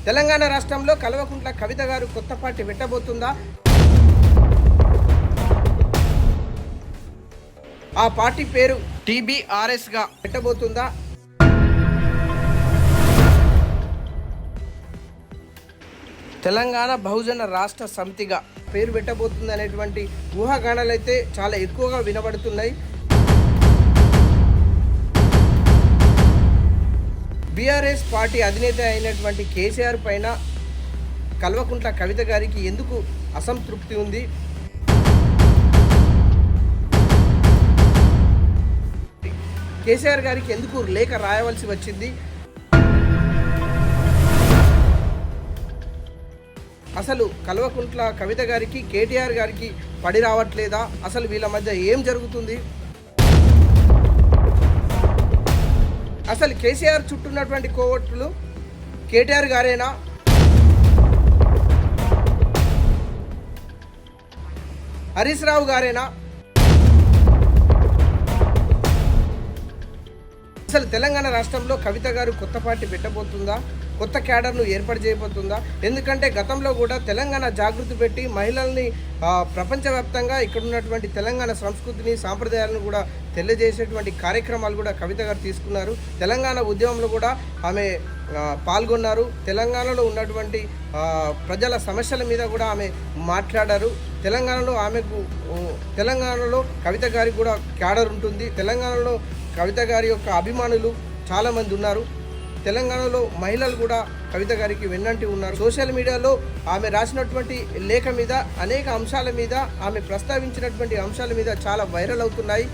తెలంగాణ రాష్ట్రంలో కల్వకుంట్ల కవిత గారు కొత్త పార్టీ పెట్టబోతుందా? ఆ పార్టీ పేరు టీబీఆర్ఎస్ గా పెట్టబోతుందా? తెలంగాణ బహుజన రాష్ట్ర సమితిగా పేరు పెట్టబోతుంది అనేటువంటి ఊహాగానాలు అయితే చాలా ఎక్కువగా వినబడుతున్నాయి. బీఆర్ఎస్ పార్టీ అధినేత అయినటువంటి కేసీఆర్ పైన కల్వకుంట్ల కవిత గారికి ఎందుకు అసంతృప్తి ఉంది? కేసీఆర్ గారికి ఎందుకు లేఖ రాయవలసి వచ్చింది? అసలు కల్వకుంట్ల కవిత గారికి కేటీఆర్ గారికి పడి రావట్లేదా? అసలు వీళ్ళ మధ్య ఏం జరుగుతుంది? అసలు కేసీఆర్ చుట్టూన్నటువంటి కోవట్లు కేటీఆర్ గారేనా? హరీష్ రావు గారేనా? అసలు తెలంగాణ రాష్ట్రంలో కవిత గారు కొత్త పార్టీ పెట్టబోతుందా? కొత్త క్యాడర్ను ఏర్పాటు చేయబోతుందా? ఎందుకంటే గతంలో కూడా తెలంగాణ జాగృతి పెట్టి మహిళల్ని ప్రపంచవ్యాప్తంగా ఇక్కడ ఉన్నటువంటి తెలంగాణ సంస్కృతిని సాంప్రదాయాలను కూడా తెలియజేసేటువంటి కార్యక్రమాలు కూడా కవిత గారు తీసుకున్నారు. తెలంగాణ ఉద్యమంలో కూడా ఆమె పాల్గొన్నారు. తెలంగాణలో ఉన్నటువంటి ప్రజల సమస్యల మీద కూడా ఆమె మాట్లాడారు. తెలంగాణలో కవిత గారికి కూడా క్యాడర్ ఉంటుంది. తెలంగాణలో కవిత గారి యొక్క అభిమానులు చాలామంది ఉన్నారు. తెలంగాణలో మహిళలు కూడా కవిత గారికి వెన్నంటి ఉన్నారు. సోషల్ మీడియాలో ఆమె రాసినటువంటి లేఖ మీద అనేక అంశాల మీద ఆమె ప్రస్తావించినటువంటి అంశాల మీద చాలా వైరల్ అవుతున్నాయి.